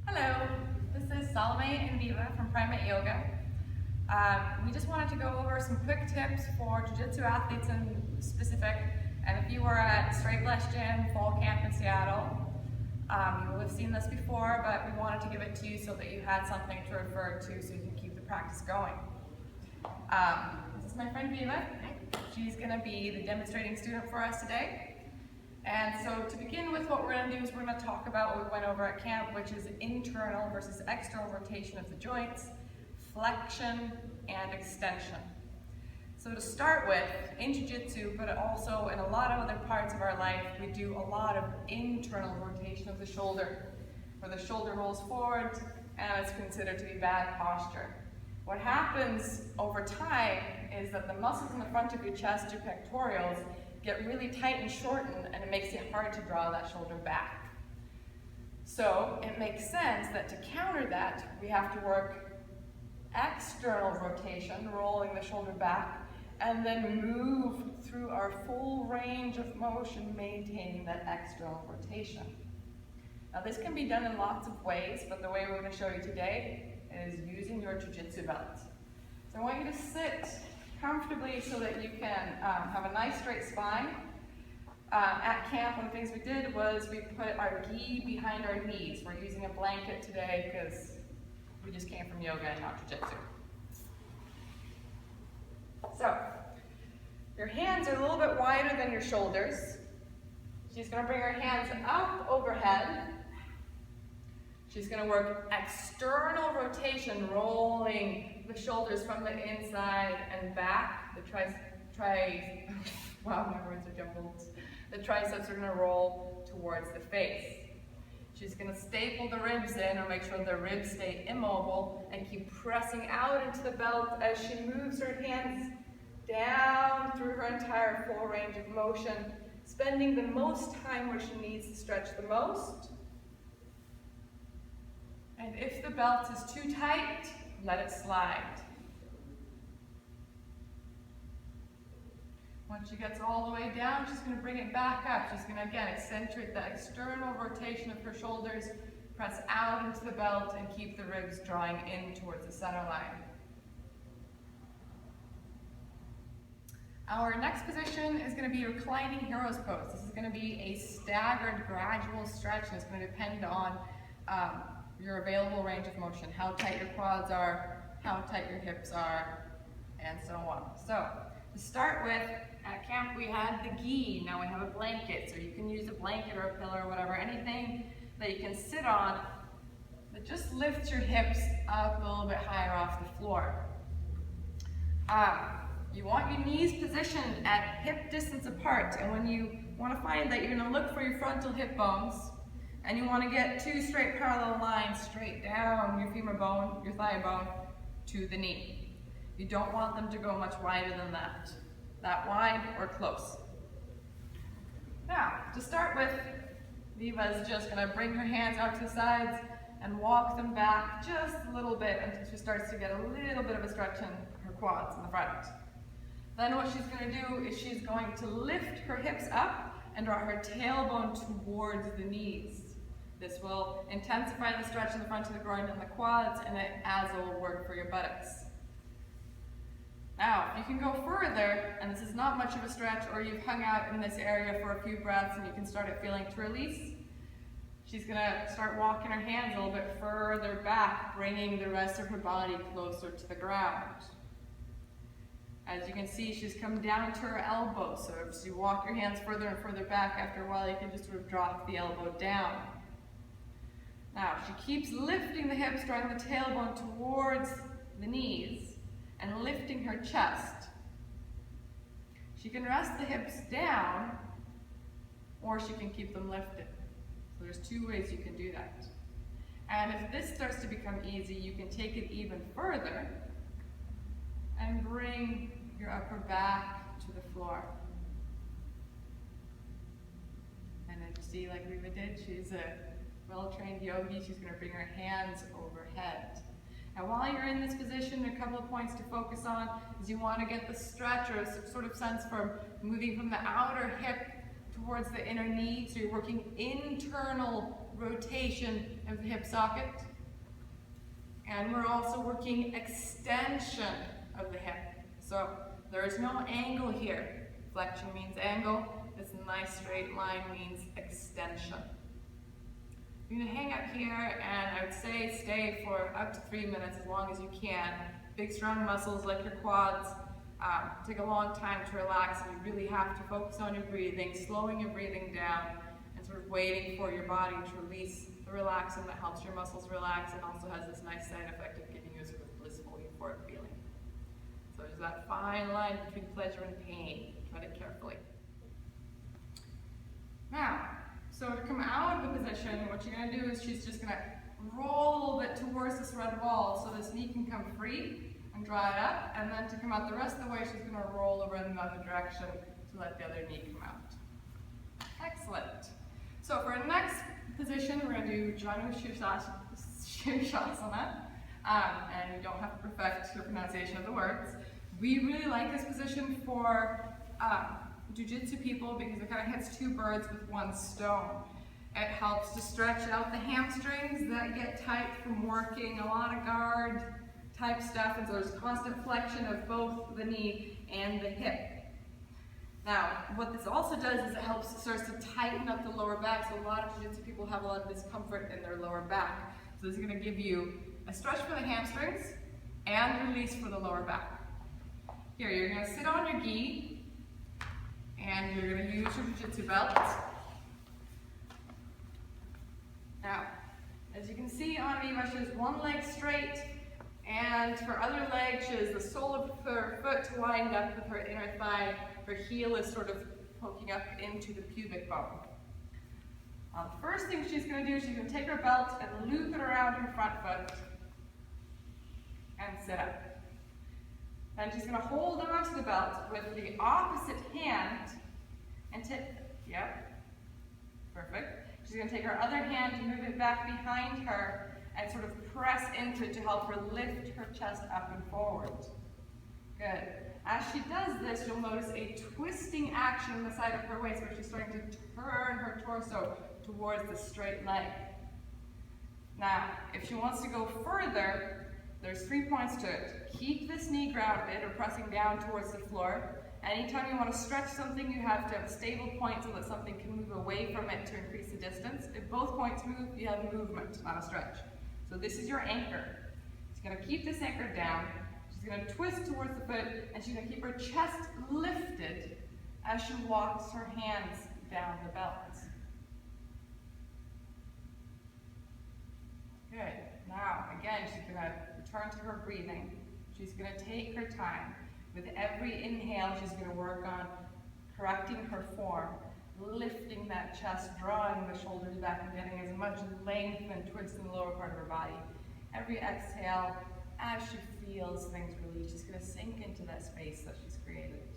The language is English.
Hello, this is Salome and Viva from Primate Yoga. We just wanted to go over some quick tips for Jiu Jitsu athletes in specific. And if you were at Straight Blessed Gym Fall Camp in Seattle, you will have seen this before, but we wanted to give it to you so that you had something to refer to so you can keep the practice going. This is my friend Viva. She's going to be the demonstrating student for us today. And so to begin with, what we're going to do is we're going to talk about what we went over at camp, which is internal versus external rotation of the joints, flexion, and extension. So to start with, in Jiu-Jitsu, but also in a lot of other parts of our life, we do a lot of internal rotation of the shoulder, where the shoulder rolls forward and it's considered to be bad posture. What happens over time is that the muscles in the front of your chest, your pectorals, get really tight and shortened, and it makes it hard to draw that shoulder back. So it makes sense that to counter that, we have to work external rotation, rolling the shoulder back, and then move through our full range of motion, maintaining that external rotation. Now this can be done in lots of ways, but the way we're going to show you today is using your Jiu-Jitsu belt. So I want you to sit comfortably so that you can have a nice straight spine. At camp, one of the things we did was we put our gi behind our knees. We're using a blanket today because we just came from yoga and not Jiu-Jitsu. So, your hands are a little bit wider than your shoulders. She's going to bring her hands up overhead. She's going to work external rotation, rolling the shoulders from the inside and back. Wow, my words are jumbled. The triceps are going to roll towards the face. She's going to staple the ribs in, or make sure the ribs stay immobile, and keep pressing out into the belt as she moves her hands down through her entire full range of motion, spending the most time where she needs to stretch the most. And if the belt is too tight, let it slide. Once she gets all the way down, she's going to bring it back up. She's going to, again, accentuate the external rotation of her shoulders, press out into the belt, and keep the ribs drawing in towards the center line. Our next position is going to be reclining hero's pose. This is going to be a staggered, gradual stretch, and it's going to depend on your available range of motion, how tight your quads are, how tight your hips are, and so on. So, to start with, at camp we had the gi, now we have a blanket, so you can use a blanket or a pillow or whatever, anything that you can sit on that just lifts your hips up a little bit higher off the floor. You want your knees positioned at hip distance apart, and when you want to find that, you're going to look for your frontal hip bones, and you want to get two straight parallel lines straight down your femur bone, your thigh bone, to the knee. You don't want them to go much wider than that. That wide or close. Now, to start with, Viva is just going to bring her hands out to the sides and walk them back just a little bit until she starts to get a little bit of a stretch in her quads in the front. Then what she's going to do is she's going to lift her hips up and draw her tailbone towards the knees. This will intensify the stretch in the front of the groin and the quads, and it adds a little work for your buttocks. Now, you can go further, and this is not much of a stretch, or you've hung out in this area for a few breaths and you can start it feeling to release. She's going to start walking her hands a little bit further back, bringing the rest of her body closer to the ground. As you can see, she's come down to her elbow, so as you walk your hands further and further back, after a while you can just sort of drop the elbow down. Now, she keeps lifting the hips, drawing the tailbone towards the knees, and lifting her chest. She can rest the hips down, or she can keep them lifted. So there's two ways you can do that. And if this starts to become easy, you can take it even further and bring your upper back to the floor. And then you see, like Viva did, she's a well-trained yogi. She's going to bring her hands overhead. Now while you're in this position, a couple of points to focus on is you want to get the stretch or a sort of sense from moving from the outer hip towards the inner knee. So you're working internal rotation of the hip socket. And we're also working extension of the hip. So there is no angle here. Flexion means angle. This nice straight line means extension. You're going to hang out here, and I would say stay for up to 3 minutes, as long as you can. Big strong muscles like your quads take a long time to relax, and you really have to focus on your breathing, slowing your breathing down, and sort of waiting for your body to release the relaxant that helps your muscles relax, and also has this nice side effect of giving you a sort of blissful, euphoric feeling. So there's that fine line between pleasure and pain. Tread it carefully. Now, so to come out of the position, what you're going to do is she's just going to roll a little bit towards this red wall so this knee can come free and draw it up, and then to come out the rest of the way, she's going to roll over in the other direction to let the other knee come out. Excellent. So for our next position, we're going to do Janu Shirshasana, and you don't have to perfect the pronunciation of the words. We really like this position for Jiu-Jitsu people because it kind of hits two birds with one stone. It helps to stretch out the hamstrings that get tight from working a lot of guard type stuff, and so there's constant flexion of both the knee and the hip. Now, what this also does is it starts to tighten up the lower back, so a lot of Jiu-Jitsu people have a lot of discomfort in their lower back. So this is going to give you a stretch for the hamstrings and release for the lower back. Here, you're going to sit on your gi, and you're going to use your Jiu-Jitsu belt. Now, as you can see on Viva, she has one leg straight, and her other leg, she has the sole of her foot lined up with her inner thigh. Her heel is sort of poking up into the pubic bone. The first thing she's going to do is she's going to take her belt and loop it around her front foot and sit up. Then she's going to hold on to the belt with the opposite hand and perfect. She's going to take her other hand and move it back behind her and sort of press into it to help her lift her chest up and forward. Good. As she does this, you'll notice a twisting action on the side of her waist where she's starting to turn her torso towards the straight leg. Now, if she wants to go further, there's 3 points to it. Keep this knee grounded or pressing down towards the floor. Anytime you want to stretch something, you have to have a stable point so that something can move away from it to increase the distance. If both points move, you have movement, not a stretch. So this is your anchor. She's going to keep this anchor down. She's going to twist towards the foot, and she's going to keep her chest lifted as she walks her hands down the belt. Good. Now, again, she's going to return to her breathing. She's going to take her time. With every inhale, she's going to work on correcting her form, lifting that chest, drawing the shoulders back, and getting as much length and twist in the lower part of her body. Every exhale, as she feels things release, she's going to sink into that space that she's created.